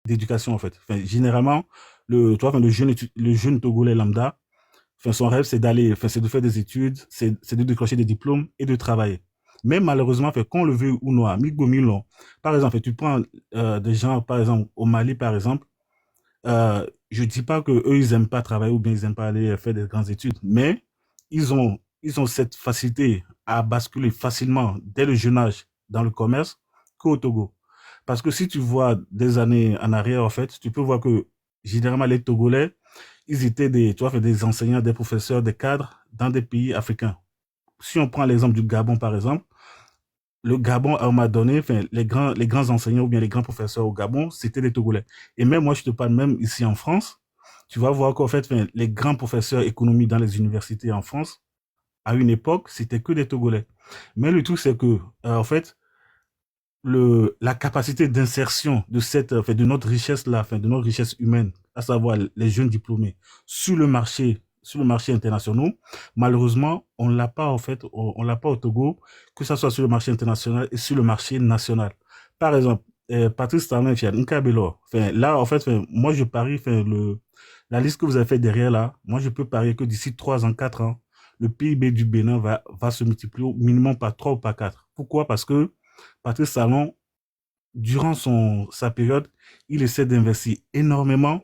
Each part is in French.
d'éducation, en fait. Enfin, généralement, tu vois, enfin, le jeune Togolais lambda, enfin, son rêve, c'est d'aller, enfin, c'est de faire des études, c'est de décrocher des diplômes et de travailler. Mais malheureusement, fait, qu'on le veut ou non, par exemple, tu prends des gens, par exemple, au Mali, par exemple, je dis pas que eux ils aiment pas travailler ou bien ils aiment pas aller faire des grandes études, mais ils ont cette facilité à basculer facilement dès le jeune âge dans le commerce qu'au Togo. Parce que si tu vois des années en arrière, en fait, tu peux voir que généralement les Togolais, ils étaient tu vois, des enseignants, des professeurs, des cadres dans des pays africains. Si on prend l'exemple du Gabon, par exemple, le Gabon, à un moment donné, enfin, les grands enseignants ou bien les grands professeurs au Gabon, c'était des Togolais. Et même moi, je te parle même ici en France, tu vas voir qu'en fait, enfin, les grands professeurs économie dans les universités en France, à une époque, c'était que des Togolais. Mais le truc, c'est que, en fait, la capacité d'insertion de enfin, de notre richesse là, enfin, de notre richesse humaine, à savoir les jeunes diplômés sur le marché international, malheureusement, on l'a pas en fait, on l'a pas au Togo, que ça soit sur le marché international et sur le marché national. Par exemple, Patrice Talon et Nkabelo, enfin, là, en fait, enfin, moi, je parie, enfin, la liste que vous avez fait derrière là, moi, je peux parier que d'ici 3 ans, 4 ans, le PIB du Bénin va se multiplier au minimum par 3 ou par 4. Pourquoi? Parce que Patrice Talon, durant sa période, il essaie d'investir énormément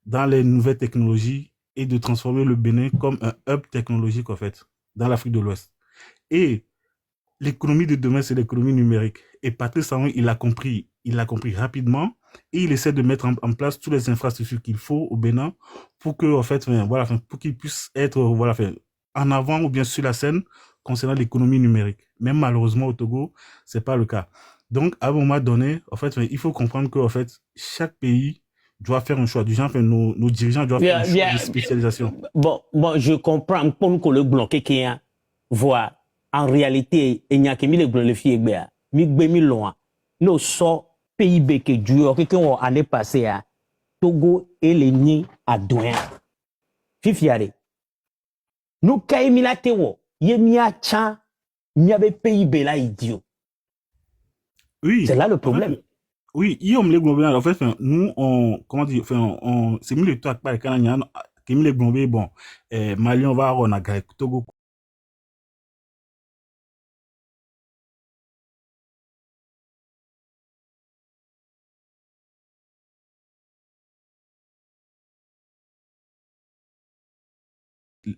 dans les nouvelles technologies et de transformer le Bénin comme un hub technologique, en fait, dans l'Afrique de l'Ouest. Et l'économie de demain, c'est l'économie numérique. Et Patrice Talon, il l'a compris rapidement et il essaie de mettre en place toutes les infrastructures qu'il faut au Bénin pour que, en fait, voilà, pour qu'il puisse être, voilà, en avant ou bien sur la scène concernant l'économie numérique. Même malheureusement au Togo, c'est pas le cas. Donc, à un moment donné, en fait, il faut comprendre que, en fait, chaque pays doit faire un choix du genre, nos dirigeants doivent faire un Bien, choix bien, de spécialisation. bon, je comprends pour que le bloqué qui est voit en réalité il n'y a que mille le filles mi loin nos so PIB que du que on année passée à Togo et les nids à douin fifiare nous kaimila tewo yemia cha n'y avait PIB là idiot Oui, c'est là le en fait, problème. oui, Guillaume les Globés, en fait, nous, comment dire, c'est mis le toit par les Canadiens, qui mis les Globés, bon, Mali, on va avoir, on a Togo,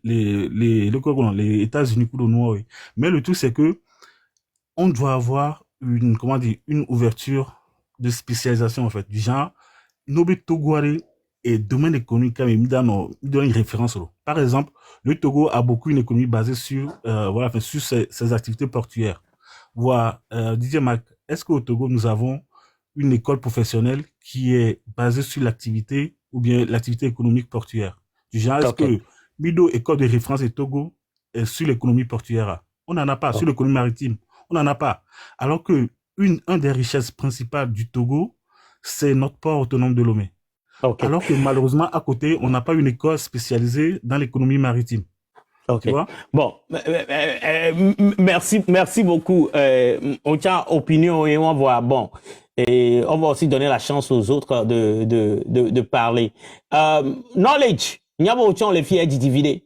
les États-Unis, pour le noir, oui. Mais le truc, c'est que, on doit avoir comment dire, une ouverture de spécialisation, en fait, du genre, Nobe Togoare et domaine économique, mais il donne une référence. Là. Par exemple, le Togo a beaucoup une économie basée sur, voilà, enfin, sur ses activités portuaires. Voilà, Didier Mac, est-ce qu'au Togo, nous avons une école professionnelle qui est basée sur l'activité ou bien l'activité économique portuaire? Du genre, est-ce OK. que Mido, école de référence et Togo, est sur l'économie portuaire? On n'en a pas. Sur OK. l'économie maritime, on n'en a pas. Alors que un des richesses principales du Togo, c'est notre port autonome de Lomé. OK. Alors que malheureusement, à côté, on n'a pas une école spécialisée dans l'économie maritime. OK. Tu vois? Bon, merci beaucoup. On tient opinion et on voit. Bon, et on va aussi donner la chance aux autres de parler. Knowledge. Il y a beaucoup les filles divider.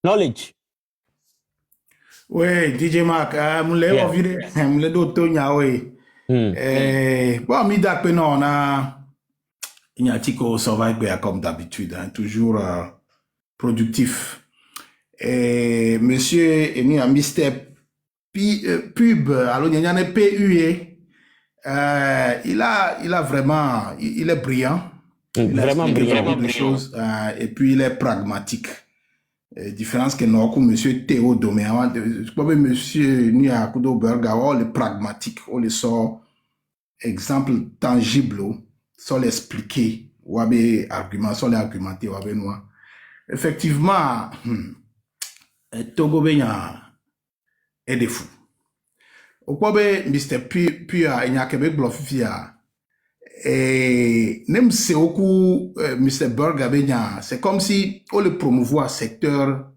Knowledge. Oui, DJ Mark, mule Yeah. ovide, mule do tonya we. Hmm. Bon, mi dakpe non, il y a un petit co survive comme d'habitude, hein, toujours productif. Et monsieur, il y a Mr. Pub, alors il y a un PUE, il a vraiment, il est brillant, il a Vraiment expliqué brillant. beaucoup de choses, et puis il est pragmatique. Différence que nous avons monsieur Théo Domé, je crois que monsieur Nia Kudo Berga, oh, le pragmatique, on le sort exemple tangible, sans l'expliquer, ou avec argument, sans l'argumenter, ou avec nous. Effectivement, Togo Benya est des fous. Au quoi Mr. Puis, il y a Québec Blofifia, et même c'est beaucoup Mr. Berga Benya, c'est comme si on le promouvoit secteur,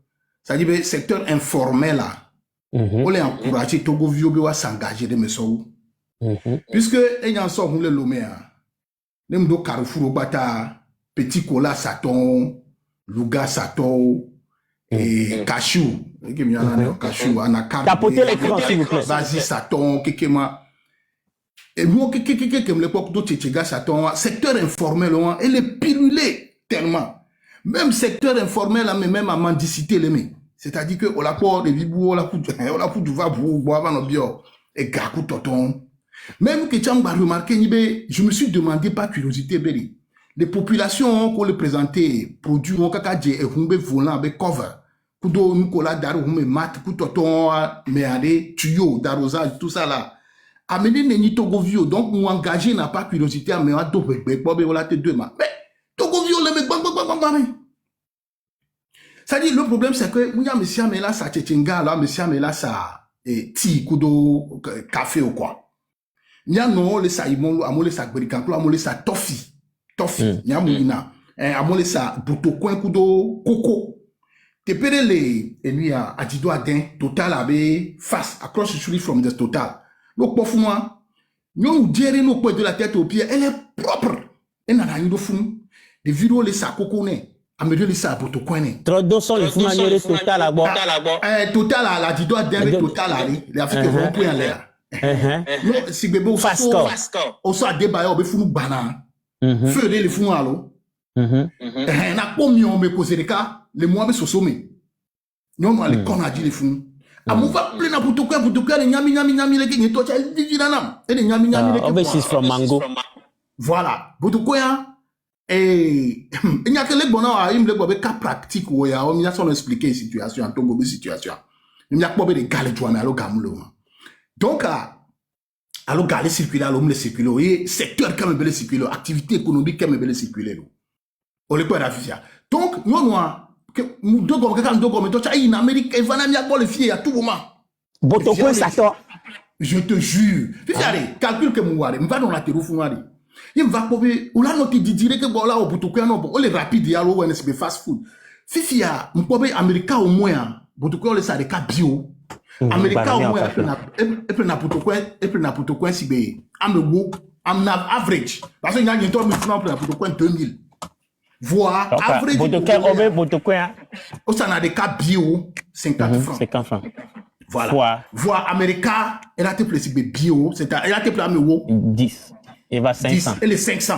c'est-à-dire secteur informel là. On les encourage Togo Viobi à s'engager de Messou. Puisque, il y a un sort, vous le lomé, même do Carrefour, bata, Petit Cola, Saton, Louga, Saton, et Cachou. Cachou, anacarde. Tapotez l'écran, s'il vous plaît. Vas-y, Saton, Kekema. Et moi, comme l'époque d'O Tchétchéga, Saton, secteur informel, elle est pilulée tellement. Même secteur informel, mais même à mendicité, les mecs. C'est-à-dire que, on l'a pas de vibou, on l'a pour du va pour boire nos bio, et gakou toton. Même que tu as remarqué, je me suis demandé par curiosité, Béli. Les populations qu'on les présentait, produits, on kakadje, et humbe volant, avec cover. Kudo, Nicolas, Darou, humbe mat, kutoton, meade, tuyau, d'arrosage, tout ça là. Amener Neni Togovio, donc, nous engager n'a pas curiosité à me mettre deux, mais, Togovio, le mec, bang. Ça dit, le problème, c'est que, il y a monsieur Amela, ça, tchétchenga, là, monsieur Amela, ça, ti, kudo, café ou quoi. Nya no le sa imolo amole sa gberikanko amole sa toffee nya mulina amole sa botokwen kudo koko te pere le enuya adido aden total abe face across the street from the total lo pofu moi nyon diere no po de la tête aux pieds elle est propre et na nyo do funu de vidéo le sa koko ne amede le sa botokwen ne Trodo sont les fumaniers total à bord. Total à adido aden total ali les africains vont pour en l'air. Non, si bébé au so débat au funu bana feu les funu alo na komi on me causer les cas les mois be sosome non ale kona di les funu amu va plein na putoka le nyami le ki to cha vivira nam et nyami le obviously from mango voilà putoka et il y a que les bonheur il me le bobe cas pratique ou ya on y a son expliquer situation en Togo situation il y a bobe de gale joana lo gamulo. Donc, alors, garder circuler, alors, me circuler, et secteur qui me circuler, activité économique qui me circuler. On le peut faire. Donc, nous deux comme toi, en Amérique, il va y avoir les filles à tout moment. Botokwe Sato. Je te jure. Regardez, calcul que moi, je vais dans la terre au il va pouvoir, ou là, notre dire que bon, là, au Botokwe, non, on est rapide, alors, on est fast food. Fifi, on peut aller Américain au moins, Botokwe, on les a des cas bio. Américain au moins, et puis n'importe quoi, si bé, I'm average. Parce que il y a une tonne de francs pour n'importe quoi 2000. Voire, average. Botokwe, on s'en a des cas bio, 50 francs. 50 francs. Voilà. Voire, Américain, elle a été plus bio, elle a été plus 10. Et va 500. 10, elle est 500.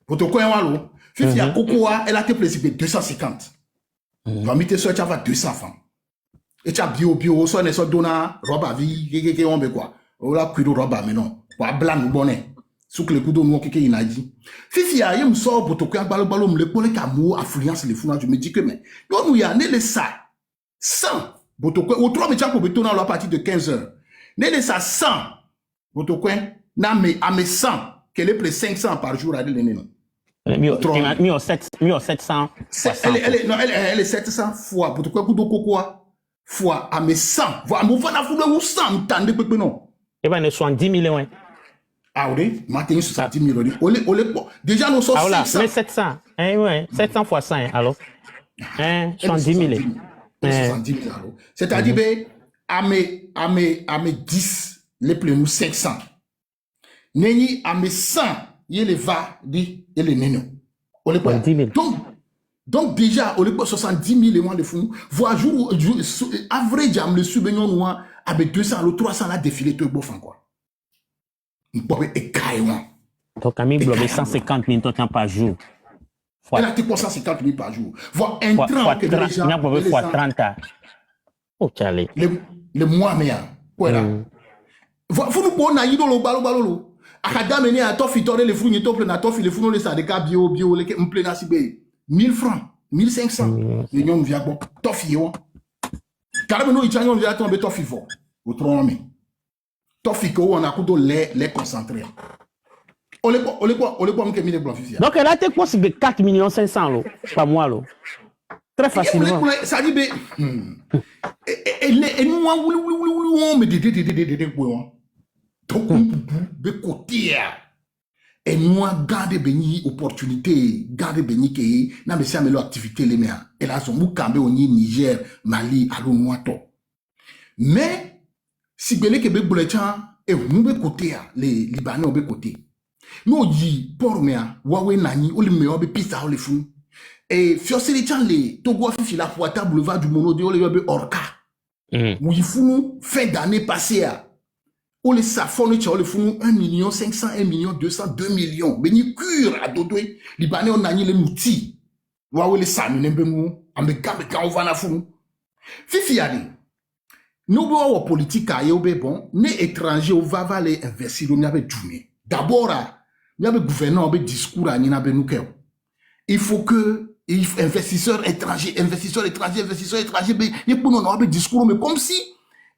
Botokwe, wallo. Fifi, à Cocoa, elle a été plus 250. Va mettre sur, tu vas 200 francs. Et tu as bio, soit ne soit donna, robe à vie, quelque on quoi. On l'a pris de robe à mais non. Pour blanc ou bonnet. Sous que le coup de nous, quelque il a dit. Fifi, il me sort pour te faire ballon, me le pole qu'amour, affluence, les fous, je me dis que, mais, nous, y a, né les ça, 100, botokwe, ou 3 métiers pour bétonner à partir de 15 heures. Né les ça, 100, botokwe, n'a mais, à mes 100, qu'elle est plus 500 par jour à l'année, non. Mi 700. Elle est 700 fois, botokwe, coup de coco, fois à mes 100. Voilà, mon fan a foulé ou 100, m'tendez, peu, non. Et ben, ne 70 millions. Ah oui, matin, 70 millions. Déjà, nous sommes 500. Mais 700. Eh ouais, 700 fois 100, alors. 70 millions. 70 000 euros. C'est-à-dire, à mes 10, les plus nous 500. Neni, à mes 100, il les va, dit, il les néno. On les peut. Donc, déjà, on les peut 70 000 de fous. Voir jour, average, le subvention noir, avec 200, le 300, là, défilé, tout beau, quoi. On peut écailler. Donc, à 150 000 par jour. Elle a été pour 150 000 par jour. Voir un train que les gens... Il y a 30 ans. Oh, Charlie. Le mois, mais, voilà. Vous nous prenez à Yidolo, balo. Akadame, il y a tofi, les fous, il y a tofi, les fous, les sadeka, bio, les m'plena si bé. 1000 francs, 1500. Les gens viennent bon. Tofi, yo. Carrément, ils ont viennent tomber tofi fort. Autrement, mais. Tofi, on a couteau les concentrés. On les pas me mis les blancs. Donc, elle a été quoi, c'est 4 500 000, pas moi, là. Très facilement. Ça dit, et nous, on me dit, donc, de côté, et nous, garder béni opportunité, garder béni qui n'a pas si activité les mains. Et là, son bouc cambe au Niger, Mali, à l'Ouato. Mais, si belé que bé bouletan, et nous be côté les Libanais au be côté nous dit pour mea wawe nani ou le meilleur be pizza ou le fou et fioseli chan le Togo fifi la Fouata boulevard du Mono de le be orca où il fou fin d'année passée ou les safons ou le fou 1 million 500 1 million 200 2 millions beni cure à dodoé Libanais on nani le mouti wawe le sami nembe mou ambe gambe kan on va na fou fifi ali nous avons politique à bon, les étrangers au va aller investir dans le Djoumé. D'abord, il y a le gouvernement qui discours à Nina Benoukel. Il faut que investisseurs étrangers, il y a pour nous un discours, mais comme si,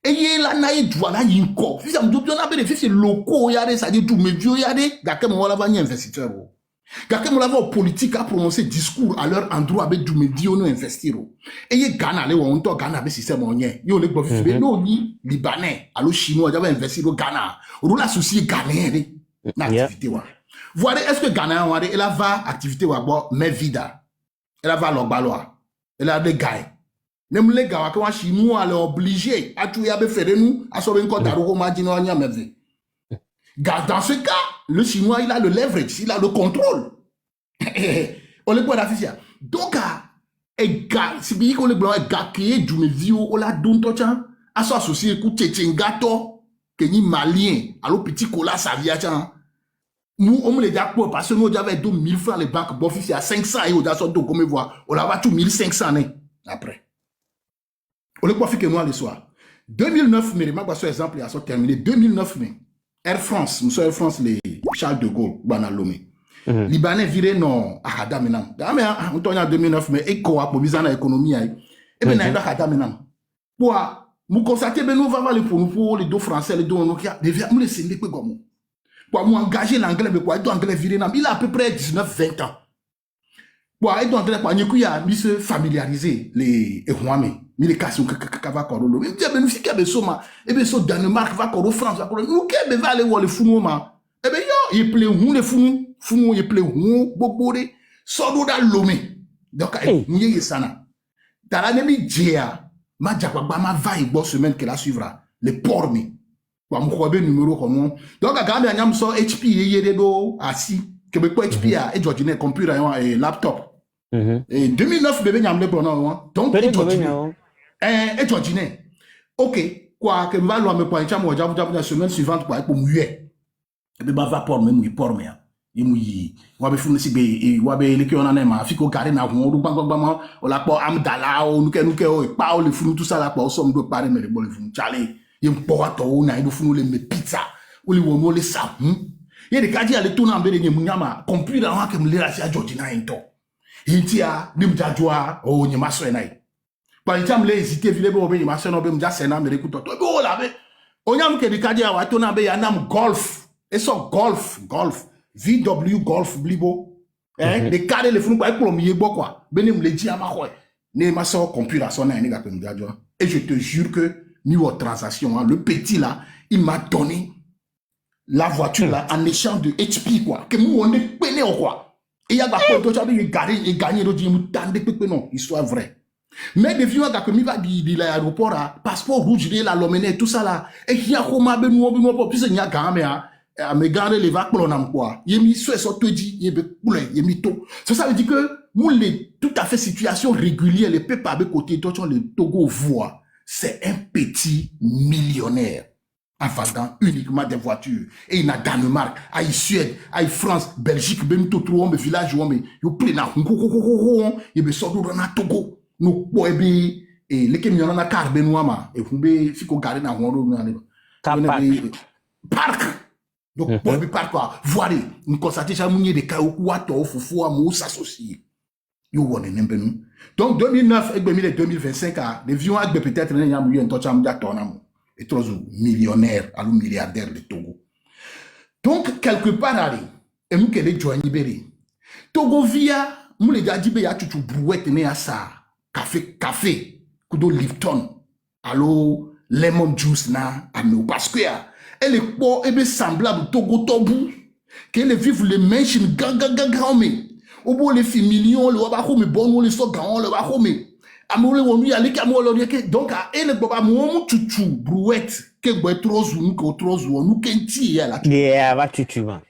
et là, il y a là, il y a un corps. Si on a des bénéfices locaux, il y a des, ça dit tout, mais il y a des, gars, on va avoir un investisseur. Quand on a politique à prononcer discours à leur endroit avec du médio nous investir et y Ghana les on to Ghana be système on y yo les bof no ni libanais allo chinois j'avais investir au Ghana on la souci ghanéen l'activité wa voilà est-ce que Ghana on elle va activité wa bon mais vida elle va lo baloa elle a des gars même les gars quand chinois les obligé à tout y a be faire nous à sauver encore daroko madino nya meve. Dans ce cas, le Chinois, il a le leverage, il a le contrôle. On le voit d'afficher. Donc, si bien qu'on le blanc est gaké, du médio, on l'a donné tout ça, à son associé, écoute, gato, que ni malien, alors petit cola, ça vient, nous, on me l'a dit, parce que nous, j'avais 2000 francs, les banques, bon, à 500, et on a sorti, comme voir, on l'a tout 1500, après. On le voit, fait que nous, le soir. 2009, mais, ma par exemple, il a terminé, 2009, mais. Air France, nous sommes Air France, les Charles de Gaulle, Banalomé. Libanais viré non, Ahada Menam. Mais on tourne en 2009, mais Eko pour viser l'économie. Et bien, il y a Ahada Menam. Pour nous constater, nous allons pour les deux Français, les deux Nokia, nous les scinder comme pour nous engager l'anglais, mais pour être anglais viré, il a à peu près 19-20 ans. Pour être anglais, pour nous se familiariser les Rwandais. Mais les cas que va corolo mais bien nous fiquer be soma et bien so Danemark va corolo France va corolo nous que be va aller voir le fou ma et bien yo il plaît où le fou il plaît où bobore so do da lomé donc nous y sana tara nemi dia ma jakwa ma va y bo semaine que la suivra les pormi kwa mkhobe numéro comme donc ga ga nyam so HP yede do asi que be ko HP a et Georgine computer et laptop et 2009 bébé nyam le bon donc et Georgine, ok, quoi que va l'homme pour un cham ou la semaine suivante pour muer. Et bien, va pour même, il pour moi. Il mouille. Ou bien, fou, si bé, ou bien, les qui on en aime, fico carré na ou ou la pour amdala, ou nous que, pas le fou, tout ça là, pour somme de parler, mais le bon, le fou, Charlie, il me pour à toi, il faut nous les pizza, ou les womo les sa, il y a des cas qui allaient tourner en bébé, il y a computer, on a comme les racias Georgine à un temps. Il tient, nimjadjoa, oh, n'y a ma soeur. Par exemple, les hésiter, vile bo be ma sono be mja sena me rekuto to bo la be onyam ke dikadia wa to na be ya nam golf et so golf VW golf blibo de cadre le funu pa premier bo quoi benim le di ama ko ne ma so computer so na ni ga pem dajo et je te jure que niveau transaction hein, le petit là il m'a donné la voiture là en échange de HP quoi que nous on est pené quoi et il y a pas to ça be gagner do di mu tande pepe non histoire vraie. Mais depuis que mi va di l'aéroport là passeport rouge là l'omene tout ça là et qui a comment be nous pour plus nya gambe a me garder les vagues pour nam quoi yemi so so to di yebe poule yemi to ça veut dire que nous les tout à fait situation régulière les peuple à côté d'autres le Togo voit c'est un petit millionnaire en vendant uniquement des voitures et il a Danemark a Suède a France Belgique ben tout trop me village où mais yo plein yebe so do na Togo nous poébi et les qui n'ont pas car benoama et vous be fiko garder na hondo na parc donc poébi parc quoi voilà nous constater ça mounier de kaou wato fufu amu s'associer yo wone nembenu donc 2009 et 2025 a les vions avec peut-être na yamu en tocha mu tonam et trop millionnaire à milliardaire de Togo donc quelque part allez et nous que les joigni beri Togo via mu les gadjibe ya tutu brouette ne à ça café, kudo Lipton, allo lemon juice na ame parce que elle est pas semblable Togo Tobu, qu'elle vive les machines gaga mais au bout les filles millions le waba mais bon les so grand le waba mais amole wonu ya le kamo le que donc elle baba mo tutu brouette que boy trop zou nous que trop zou nous qu'un ti là Yeah, va tu man.